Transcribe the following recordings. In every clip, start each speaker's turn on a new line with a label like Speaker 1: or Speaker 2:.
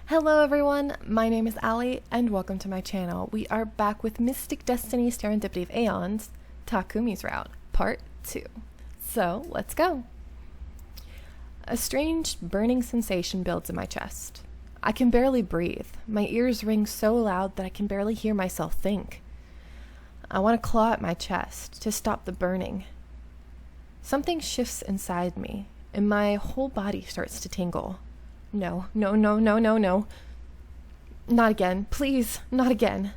Speaker 1: Hello everyone, my name is Allie, and welcome to my channel. We are back with Mystic Destiny Serendipity of Aeons, Takumi's Route, Part 2. So, let's go. A strange burning sensation builds in my chest. I can barely breathe. My ears ring so loud that I can barely hear myself think. I want to claw at my chest to stop the burning. Something shifts inside me, and my whole body starts to tingle. No. Not again. Please, not again.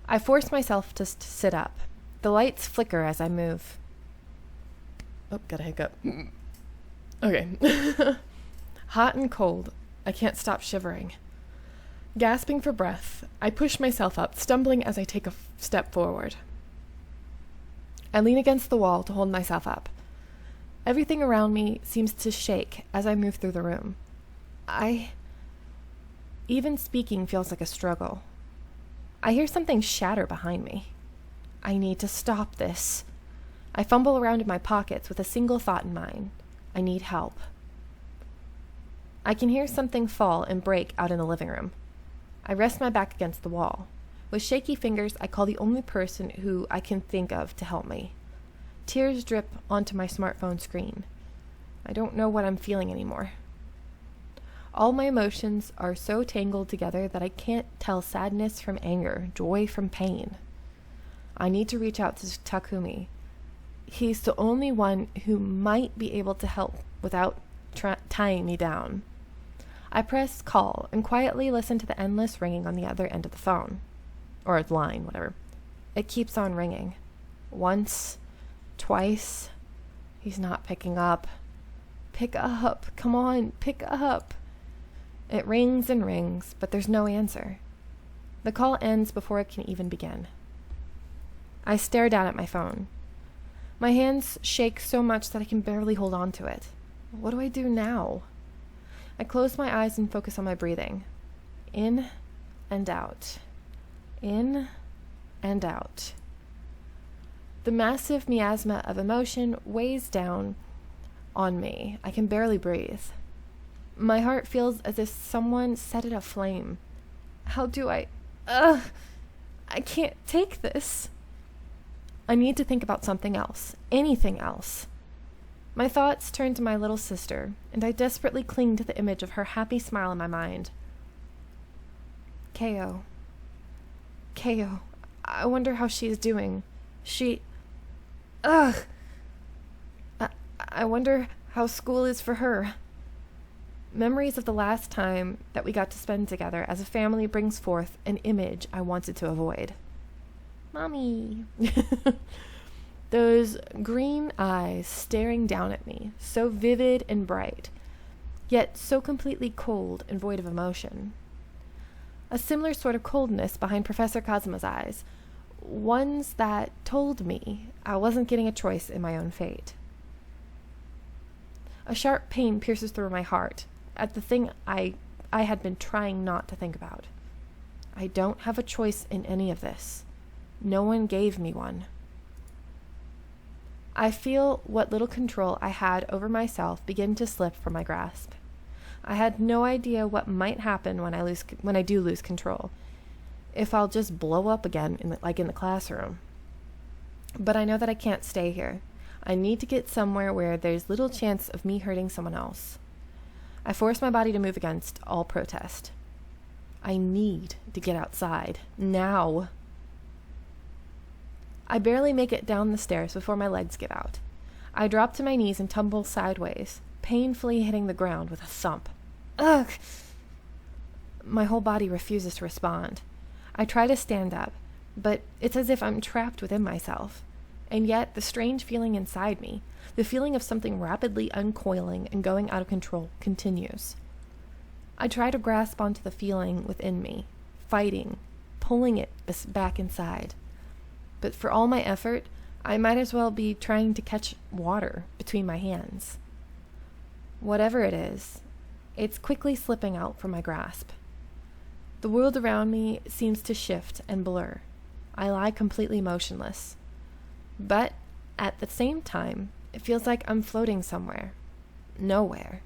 Speaker 1: I force myself to sit up. The lights flicker as I move. Oh, got a hiccup. Okay. Hot and cold. I can't stop shivering. Gasping for breath, I push myself up, stumbling as I take a step forward. I lean against the wall to hold myself up. Everything around me seems to shake as I move through the room. Even speaking feels like a struggle. I hear something shatter behind me. I need to stop this. I fumble around in my pockets with a single thought in mind. I need help. I can hear something fall and break out in the living room. I rest my back against the wall. With shaky fingers, I call the only person who I can think of to help me. Tears drip onto my smartphone screen. I don't know what I'm feeling anymore. All my emotions are so tangled together that I can't tell sadness from anger, joy from pain. I need to reach out to Takumi. He's the only one who might be able to help without tying me down. I press call and quietly listen to the endless ringing on the other end of the phone. Or line, whatever. It keeps on ringing. Once, twice. He's not picking up. Pick up. Come on, pick up. It rings and rings, but there's no answer. The call ends before it can even begin. I stare down at my phone. My hands shake so much that I can barely hold on to it. What do I do now? I close my eyes and focus on my breathing. In and out. In and out. The massive miasma of emotion weighs down on me. I can barely breathe. My heart feels as if someone set it aflame. How do I can't take this. I need to think about something else. Anything else. My thoughts turn to my little sister, and I desperately cling to the image of her happy smile in my mind. Ko. I wonder how she is doing. I wonder how school is for her. Memories of the last time that we got to spend together as a family brings forth an image I wanted to avoid. Mommy. Those green eyes staring down at me, so vivid and bright, yet so completely cold and void of emotion. A similar sort of coldness behind Professor Kazuma's eyes, ones that told me I wasn't getting a choice in my own fate. A sharp pain pierces through my heart at the thing I had been trying not to think about. I don't have a choice in any of this. No one gave me one. I feel what little control I had over myself begin to slip from my grasp. I had no idea what might happen when I do lose control. If I'll just blow up again, like in the classroom. But I know that I can't stay here. I need to get somewhere where there's little chance of me hurting someone else. I force my body to move against all protest. I need to get outside. Now. I barely make it down the stairs before my legs give out. I drop to my knees and tumble sideways, painfully hitting the ground with a thump. Ugh! My whole body refuses to respond. I try to stand up, but it's as if I'm trapped within myself. And yet, the strange feeling inside me, the feeling of something rapidly uncoiling and going out of control, continues. I try to grasp onto the feeling within me, fighting, pulling it back inside. But for all my effort, I might as well be trying to catch water between my hands. Whatever it is, it's quickly slipping out from my grasp. The world around me seems to shift and blur. I lie completely motionless. But at the same time, it feels like I'm floating somewhere. Nowhere.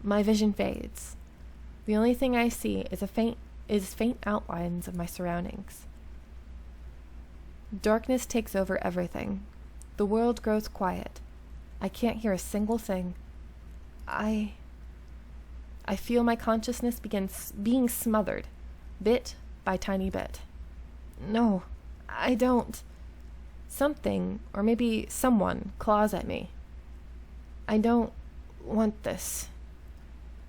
Speaker 1: My vision fades. The only thing I see is faint outlines of my surroundings. Darkness takes over everything. The world grows quiet. I can't hear a single thing. I feel my consciousness begins being smothered, bit by tiny bit. No, I don't. Something, or maybe someone, claws at me. I don't want this.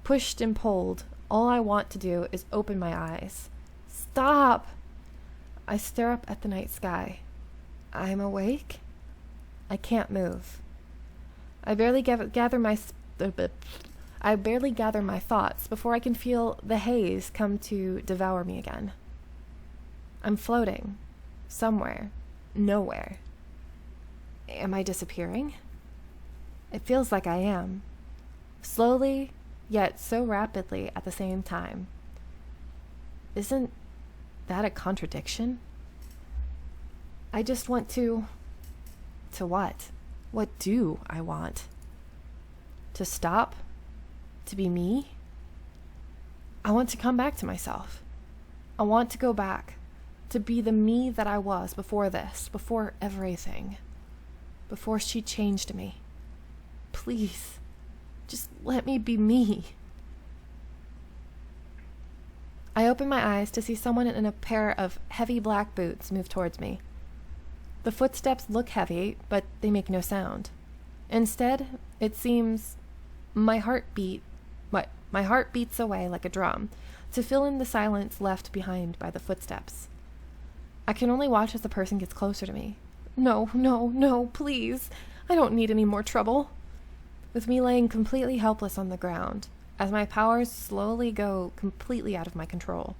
Speaker 1: Pushed and pulled, all I want to do is open my eyes. Stop! I stare up at the night sky. I'm awake? I can't move. I barely gather my thoughts before I can feel the haze come to devour me again. I'm floating. Somewhere. Nowhere. Am I disappearing? It feels like I am. Slowly, yet so rapidly at the same time. Isn't that a contradiction? I just want to... To what? What do I want? To stop? To be me? I want to come back to myself. I want to go back. To be the me that I was before this, before everything. Before she changed me. Please, just let me be me. I open my eyes to see someone in a pair of heavy black boots move towards me. The footsteps look heavy, but they make no sound. Instead, it seems my heart beats away like a drum to fill in the silence left behind by the footsteps. I can only watch as the person gets closer to me. No, please. I don't need any more trouble. With me laying completely helpless on the ground, as my powers slowly go completely out of my control.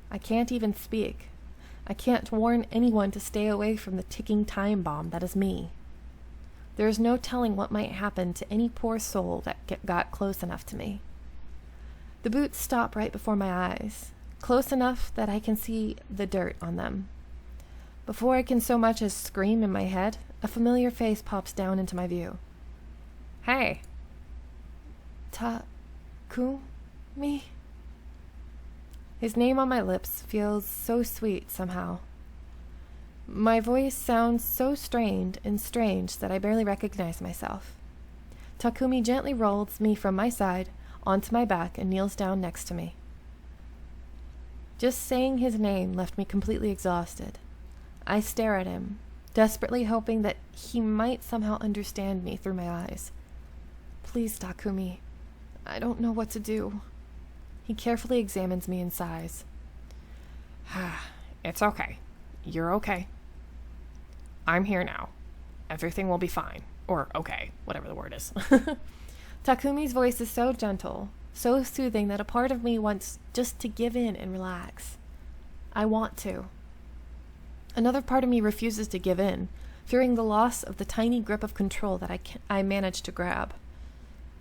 Speaker 1: I can't even speak. I can't warn anyone to stay away from the ticking time bomb that is me. There is no telling what might happen to any poor soul that got close enough to me. The boots stop right before my eyes, close enough that I can see the dirt on them. Before I can so much as scream in my head, a familiar face pops down into my view. Hey. Takumi? His name on my lips feels so sweet somehow. My voice sounds so strained and strange that I barely recognize myself. Takumi gently rolls me from my side onto my back and kneels down next to me. Just saying his name left me completely exhausted. I stare at him, desperately hoping that he might somehow understand me through my eyes. Please, Takumi. I don't know what to do. He carefully examines me and sighs.
Speaker 2: It's okay. You're okay. I'm here now. Everything will be fine. Or okay, whatever the word is.
Speaker 1: Takumi's voice is so gentle, so soothing that a part of me wants just to give in and relax. I want to. Another part of me refuses to give in, fearing the loss of the tiny grip of control that I managed to grab.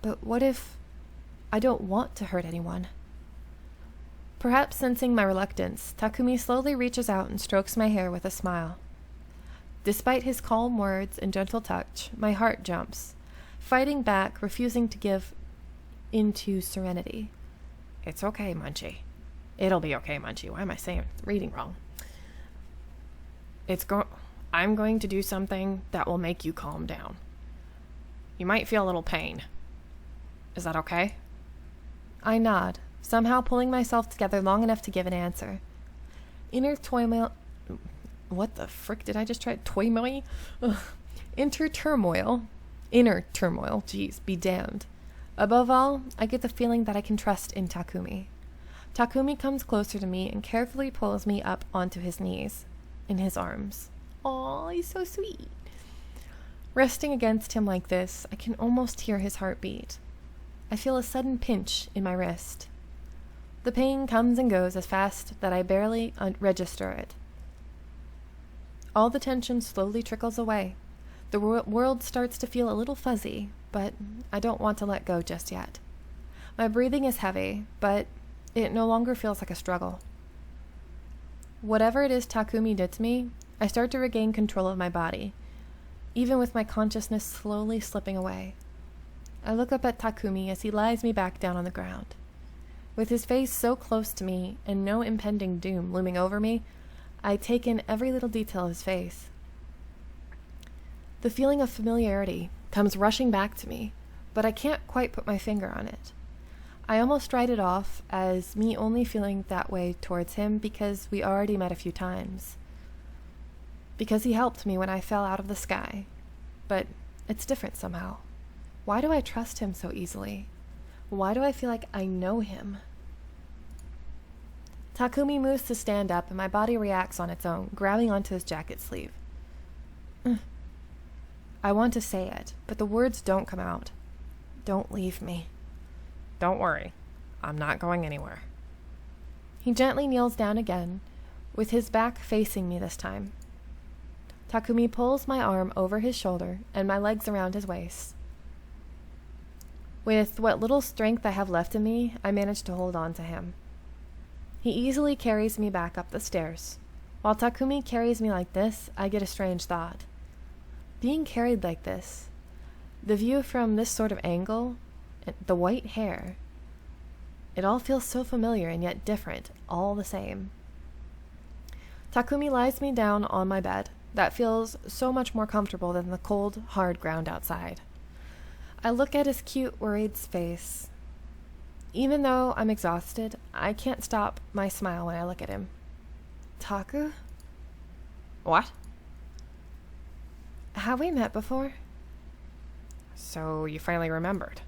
Speaker 1: But what if I don't want to hurt anyone? Perhaps sensing my reluctance, Takumi slowly reaches out and strokes my hair with a smile. Despite his calm words and gentle touch, my heart jumps, fighting back, refusing to give into serenity.
Speaker 2: It's okay, Munchie. It'll be okay, Munchie. Why am I reading wrong? I'm going to do something that will make you calm down. You might feel a little pain. Is that okay?
Speaker 1: I nod, somehow pulling myself together long enough to give an answer. Inner turmoil... What the frick did I just try? Turmoil? Inner turmoil, jeez, be damned. Above all, I get the feeling that I can trust in Takumi. Takumi comes closer to me and carefully pulls me up onto his knees, in his arms. Aw, he's so sweet. Resting against him like this, I can almost hear his heartbeat. I feel a sudden pinch in my wrist. The pain comes and goes as fast that I barely register it. All the tension slowly trickles away. The world starts to feel a little fuzzy, but I don't want to let go just yet. My breathing is heavy, but it no longer feels like a struggle. Whatever it is Takumi did to me, I start to regain control of my body, even with my consciousness slowly slipping away. I look up at Takumi as he lies me back down on the ground. With his face so close to me and no impending doom looming over me, I take in every little detail of his face. The feeling of familiarity comes rushing back to me, but I can't quite put my finger on it. I almost write it off as me only feeling that way towards him because we already met a few times. Because he helped me when I fell out of the sky. But it's different somehow. Why do I trust him so easily? Why do I feel like I know him? Takumi moves to stand up and my body reacts on its own, grabbing onto his jacket sleeve. I want to say it, but the words don't come out. Don't leave me.
Speaker 2: Don't worry. I'm not going anywhere.
Speaker 1: He gently kneels down again, with his back facing me this time. Takumi pulls my arm over his shoulder and my legs around his waist. With what little strength I have left in me, I manage to hold on to him. He easily carries me back up the stairs. While Takumi carries me like this, I get a strange thought. Being carried like this, the view from this sort of angle, the white hair, it all feels so familiar and yet different, all the same. Takumi lies me down on my bed. That feels so much more comfortable than the cold, hard ground outside. I look at his cute, worried face. Even though I'm exhausted, I can't stop my smile when I look at him. Taku?
Speaker 2: What?
Speaker 1: Have we met before?
Speaker 2: So you finally remembered.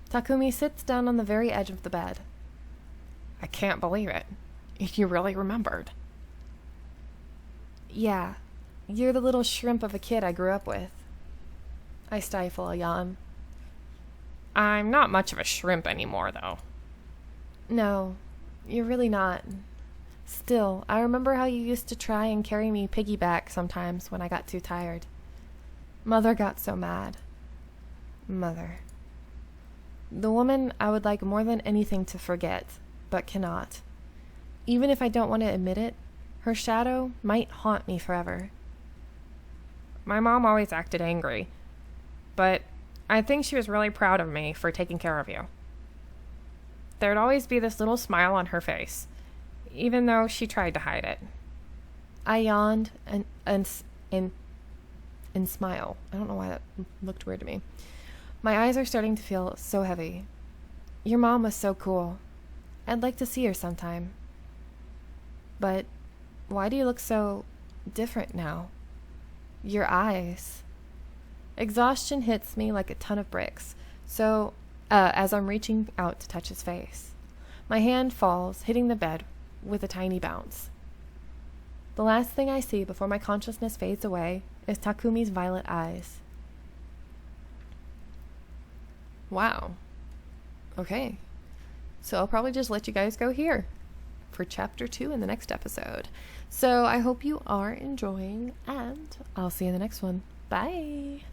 Speaker 1: Takumi sits down on the very edge of the bed.
Speaker 2: I can't believe it. You really remembered.
Speaker 1: Yeah, you're the little shrimp of a kid I grew up with. I stifle a yawn.
Speaker 2: I'm not much of a shrimp anymore, though.
Speaker 1: No, you're really not. Still, I remember how you used to try and carry me piggyback sometimes when I got too tired. Mother got so mad. Mother. The woman I would like more than anything to forget, but cannot. Even if I don't want to admit it, her shadow might haunt me forever.
Speaker 2: My mom always acted angry, but I think she was really proud of me for taking care of you. There'd always be this little smile on her face, even though she tried to hide it.
Speaker 1: I yawned and smile. I don't know why that looked weird to me. My eyes are starting to feel so heavy. Your mom was so cool. I'd like to see her sometime. But why do you look so different now? Your eyes. Exhaustion hits me like a ton of bricks, so as I'm reaching out to touch his face. My hand falls, hitting the bed with a tiny bounce. The last thing I see before my consciousness fades away is Takumi's violet eyes. Wow. Okay. So I'll probably just let you guys go here for chapter 2 in the next episode. So I hope you are enjoying, and I'll see you in the next one. Bye!